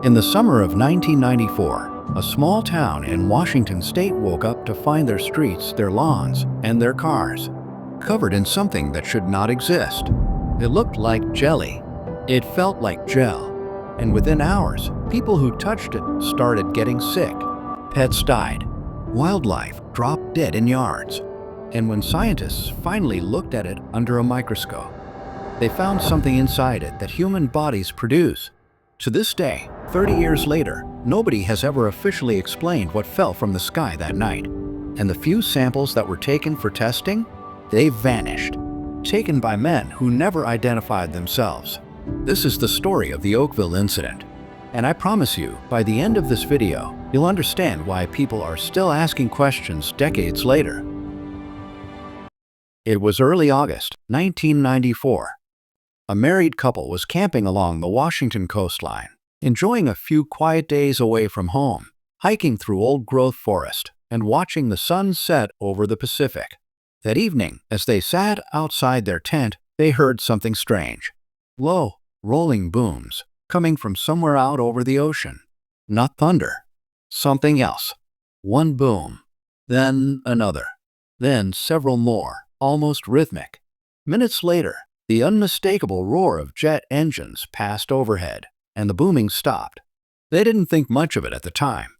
In the summer of 1994, a small town in Washington state woke up to find their streets, their lawns, and their cars covered in something that should not exist. It looked like jelly. It felt like gel. And within hours, people who touched it started getting sick. Pets died. Wildlife dropped dead in yards. And when scientists finally looked at it under a microscope, they found something inside it that human bodies produce. To this day, 30 years later, nobody has ever officially explained what fell from the sky that night. And the few samples that were taken for testing, they vanished, taken by men who never identified themselves. This is the story of the Oakville incident. And I promise you, by the end of this video, you'll understand why people are still asking questions decades later. It was early August, 1994. A married couple was camping along the Washington coastline, enjoying a few quiet days away from home, hiking through old-growth forest, and watching the sun set over the Pacific. That evening, as they sat outside their tent, they heard something strange. Low, rolling booms, coming from somewhere out over the ocean. Not thunder. Something else. One boom, then another, then several more, almost rhythmic. Minutes later, the unmistakable roar of jet engines passed overhead, and the booming stopped. They didn't think much of it at the time.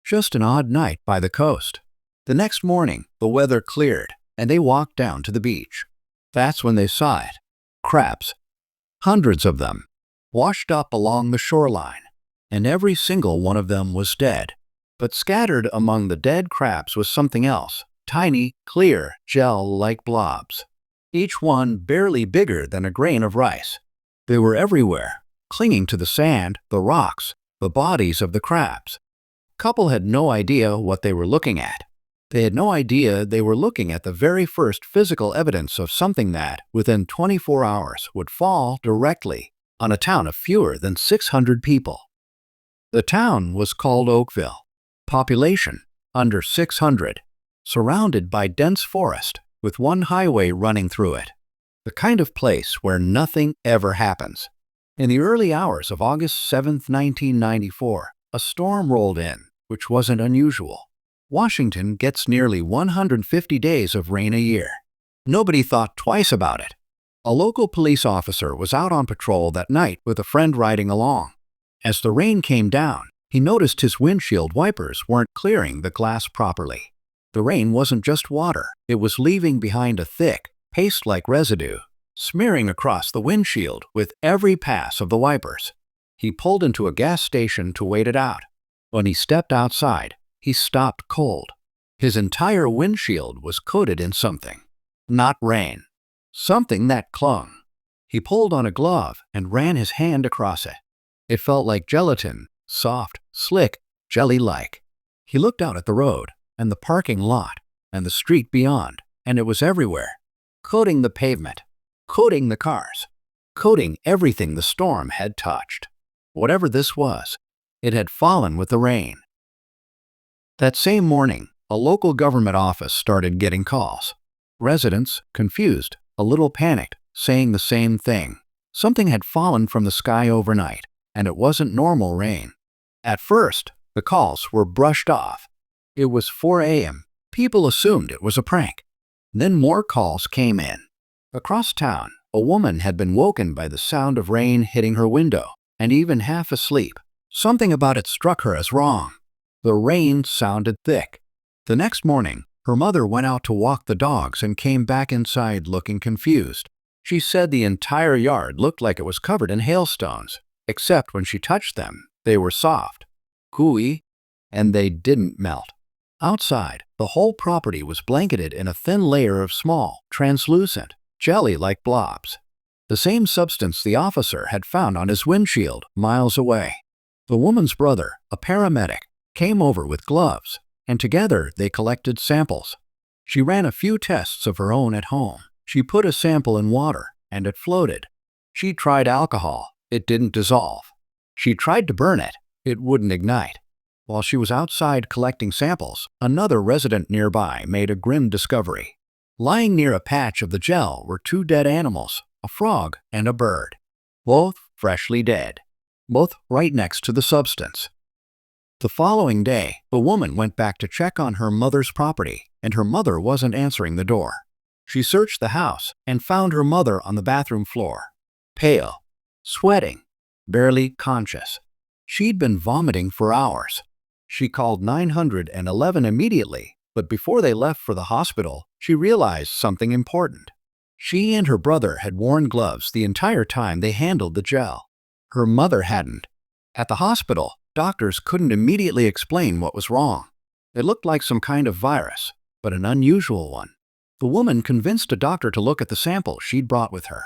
Just an odd night by the coast. The next morning, the weather cleared, and they walked down to the beach. That's when they saw it. Crabs. Hundreds of them, washed up along the shoreline, and every single one of them was dead. But scattered among the dead crabs was something else, tiny, clear, gel-like blobs. Each one barely bigger than a grain of rice. They were everywhere, clinging to the sand, the rocks, the bodies of the crabs. The couple had no idea what they were looking at. They had no idea they were looking at the very first physical evidence of something that, within 24 hours, would fall directly on a town of fewer than 600 people. The town was called Oakville. Population, under 600. Surrounded by dense forest, with one highway running through it. The kind of place where nothing ever happens. In the early hours of August 7, 1994, a storm rolled in, which wasn't unusual. Washington gets nearly 150 days of rain a year. Nobody thought twice about it. A local police officer was out on patrol that night with a friend riding along. As the rain came down, he noticed his windshield wipers weren't clearing the glass properly. The rain wasn't just water, it was leaving behind a thick, paste-like residue, smearing across the windshield with every pass of the wipers. He pulled into a gas station to wait it out. When he stepped outside, he stopped cold. His entire windshield was coated in something. Not rain. Something that clung. He pulled on a glove and ran his hand across it. It felt like gelatin, soft, slick, jelly-like. He looked out at the road, and the parking lot, and the street beyond, and it was everywhere, coating the pavement, coating the cars, coating everything the storm had touched. Whatever this was, it had fallen with the rain. That same morning, a local government office started getting calls. Residents, confused, a little panicked, saying the same thing. Something had fallen from the sky overnight, and it wasn't normal rain. At first, the calls were brushed off. It was 4 a.m. People assumed it was a prank. Then more calls came in. Across town, a woman had been woken by the sound of rain hitting her window, and even half asleep. Something about it struck her as wrong. The rain sounded thick. The next morning, her mother went out to walk the dogs and came back inside looking confused. She said the entire yard looked like it was covered in hailstones, except when she touched them, they were soft, gooey, and they didn't melt. Outside, the whole property was blanketed in a thin layer of small, translucent, jelly-like blobs. The same substance the officer had found on his windshield miles away. The woman's brother, a paramedic, came over with gloves, and together they collected samples. She ran a few tests of her own at home. She put a sample in water, and it floated. She tried alcohol. It didn't dissolve. She tried to burn it. It wouldn't ignite. While she was outside collecting samples, another resident nearby made a grim discovery. Lying near a patch of the gel were two dead animals, a frog and a bird, both freshly dead. both right next to the substance. The following day, the woman went back to check on her mother's property, and her mother wasn't answering the door. She searched the house and found her mother on the bathroom floor, pale, sweating, barely conscious. She'd been vomiting for hours. She called 911 immediately, but before they left for the hospital, she realized something important. She and her brother had worn gloves the entire time they handled the gel. Her mother hadn't. At the hospital, doctors couldn't immediately explain what was wrong. It looked like some kind of virus, but an unusual one. The woman convinced a doctor to look at the sample she'd brought with her.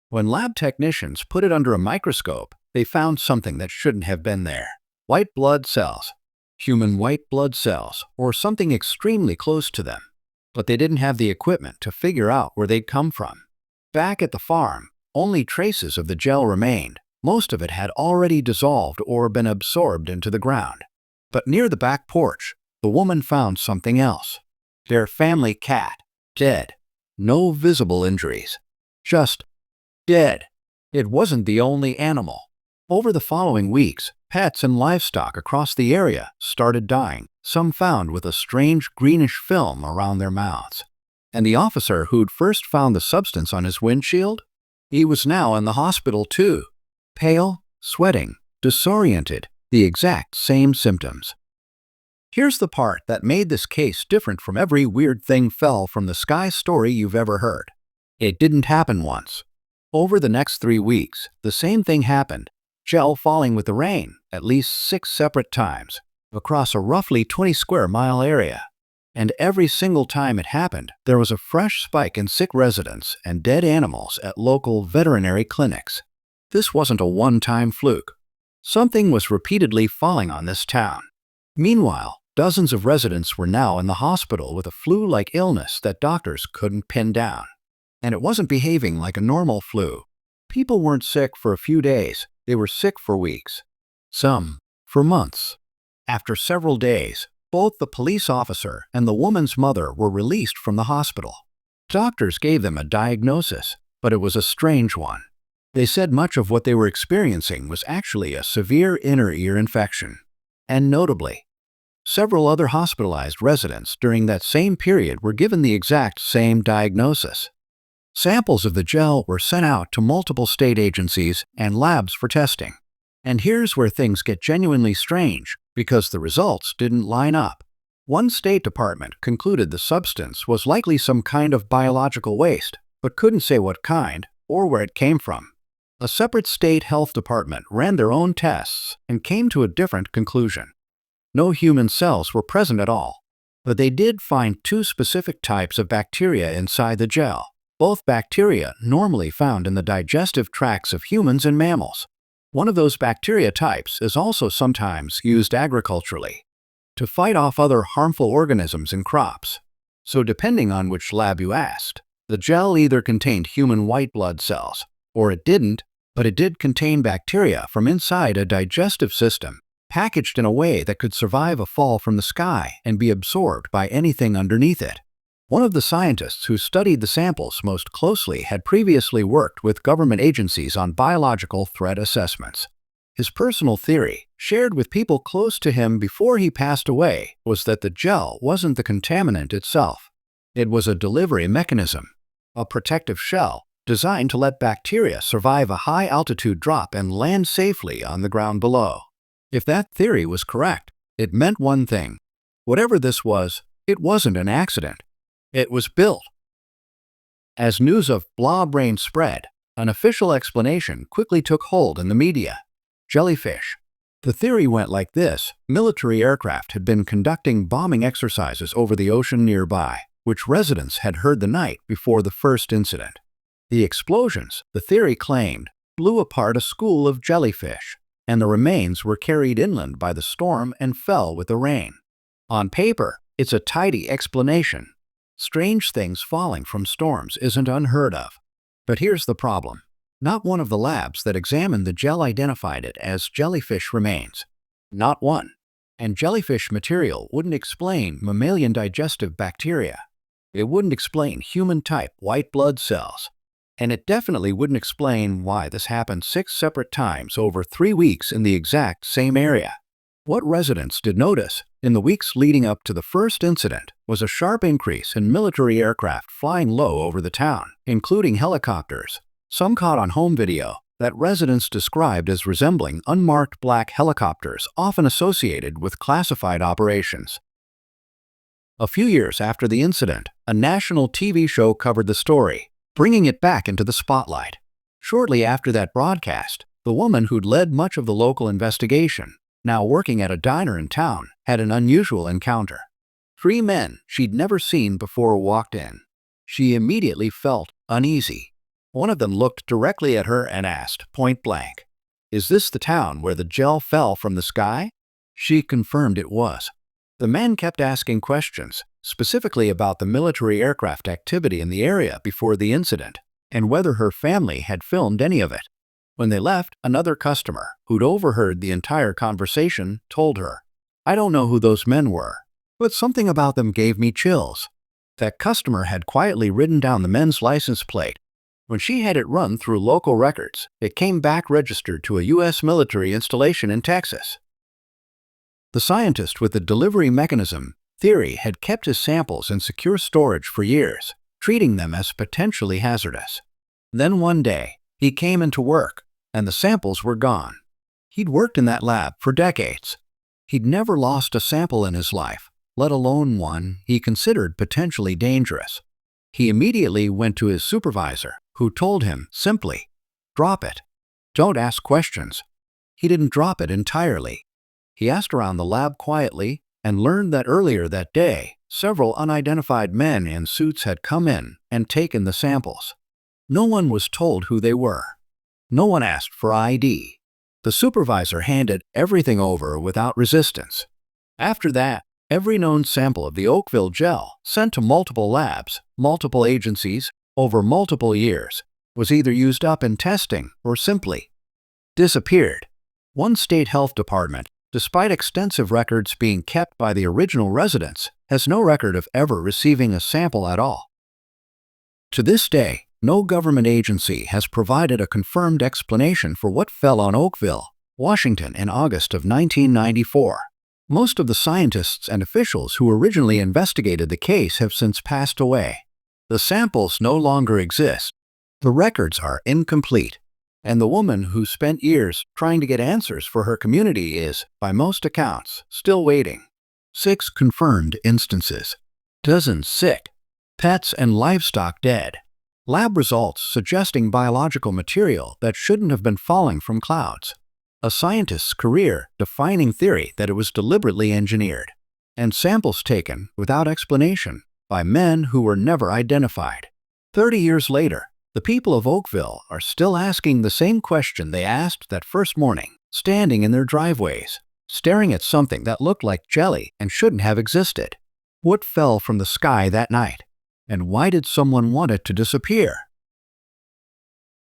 When lab technicians put it under a microscope, they found something that shouldn't have been there. White blood cells. Human white blood cells, or something extremely close to them. But they didn't have the equipment to figure out where they'd come from. Back at the farm, only traces of the gel remained. Most of it had already dissolved or been absorbed into the ground. But near the back porch, the woman found something else. Their family cat, dead. No visible injuries. Just dead. It wasn't the only animal. Over the following weeks, pets and livestock across the area started dying, some found with a strange greenish film around their mouths. And the officer who'd first found the substance on his windshield? He was now in the hospital too. Pale, sweating, disoriented, the exact same symptoms. Here's the part that made this case different from every weird thing fell from the sky story you've ever heard. It didn't happen once. Over the next 3 weeks, the same thing happened. Gel falling with the rain, at least 6 separate times, across a roughly 20 square mile area. And every single time it happened, there was a fresh spike in sick residents and dead animals at local veterinary clinics. This wasn't a one-time fluke. Something was repeatedly falling on this town. Meanwhile, dozens of residents were now in the hospital with a flu-like illness that doctors couldn't pin down. And it wasn't behaving like a normal flu. People weren't sick for a few days. They were sick for weeks. Some for months. After several days, both the police officer and the woman's mother were released from the hospital. Doctors gave them a diagnosis, but it was a strange one. They said much of what they were experiencing was actually a severe inner ear infection. And notably, several other hospitalized residents during that same period were given the exact same diagnosis. Samples of the gel were sent out to multiple state agencies and labs for testing. And here's where things get genuinely strange, because the results didn't line up. One state department concluded the substance was likely some kind of biological waste, but couldn't say what kind or where it came from. A separate state health department ran their own tests and came to a different conclusion. No human cells were present at all, but they did find 2 specific types of bacteria inside the gel, both bacteria normally found in the digestive tracts of humans and mammals. One of those bacteria types is also sometimes used agriculturally to fight off other harmful organisms in crops. So depending on which lab you asked, the gel either contained human white blood cells, or it didn't, but it did contain bacteria from inside a digestive system, packaged in a way that could survive a fall from the sky and be absorbed by anything underneath it. One of the scientists who studied the samples most closely had previously worked with government agencies on biological threat assessments. His personal theory, shared with people close to him before he passed away, was that the gel wasn't the contaminant itself. It was a delivery mechanism, a protective shell designed to let bacteria survive a high-altitude drop and land safely on the ground below. If that theory was correct, it meant one thing. Whatever this was, it wasn't an accident. It was built. As news of Blah Brain spread, an official explanation quickly took hold in the media. Jellyfish. The theory went like this: military aircraft had been conducting bombing exercises over the ocean nearby, which residents had heard the night before the first incident. The explosions, the theory claimed, blew apart a school of jellyfish, and the remains were carried inland by the storm and fell with the rain. On paper, it's a tidy explanation. Strange things falling from storms isn't unheard of. But here's the problem. Not one of the labs that examined the gel identified it as jellyfish remains. Not one. And jellyfish material wouldn't explain mammalian digestive bacteria. It wouldn't explain human-type white blood cells. And it definitely wouldn't explain why this happened 6 separate times over 3 weeks in the exact same area. What residents did notice in the weeks leading up to the first incident was a sharp increase in military aircraft flying low over the town, including helicopters. Some caught on home video that residents described as resembling unmarked black helicopters often associated with classified operations. A few years after the incident, a national TV show covered the story, bringing it back into the spotlight. Shortly after that broadcast, the woman who'd led much of the local investigation, now working at a diner in town, had an unusual encounter. 3 men she'd never seen before walked in. She immediately felt uneasy. One of them looked directly at her and asked, point blank, "Is this the town where the gel fell from the sky?" She confirmed it was. The men kept asking questions, specifically about the military aircraft activity in the area before the incident, and whether her family had filmed any of it. When they left, another customer, who'd overheard the entire conversation, told her, "I don't know who those men were, but something about them gave me chills." That customer had quietly written down the men's license plate. When she had it run through local records, it came back registered to a U.S. military installation in Texas. The scientist with the delivery mechanism theory had kept his samples in secure storage for years, treating them as potentially hazardous. Then one day, he came into work, and the samples were gone. He'd worked in that lab for decades. He'd never lost a sample in his life, let alone one he considered potentially dangerous. He immediately went to his supervisor, who told him simply, "Drop it. Don't ask questions." He didn't drop it entirely. He asked around the lab quietly and learned that earlier that day, several unidentified men in suits had come in and taken the samples. No one was told who they were. No one asked for ID. The supervisor handed everything over without resistance. After that, every known sample of the Oakville gel sent to multiple labs, multiple agencies, over multiple years, was either used up in testing or simply disappeared. One state health department, despite extensive records being kept by the original residents, has no record of ever receiving a sample at all. To this day, no government agency has provided a confirmed explanation for what fell on Oakville, Washington in August of 1994. Most of the scientists and officials who originally investigated the case have since passed away. The samples no longer exist. The records are incomplete. And the woman who spent years trying to get answers for her community is, by most accounts, still waiting. 6 confirmed instances. Dozens sick. Pets and livestock dead. Lab results suggesting biological material that shouldn't have been falling from clouds. A scientist's career-defining theory that it was deliberately engineered. And samples taken without explanation by men who were never identified. 30 years later, the people of Oakville are still asking the same question they asked that first morning, standing in their driveways, staring at something that looked like jelly and shouldn't have existed. What fell from the sky that night? And why did someone want it to disappear?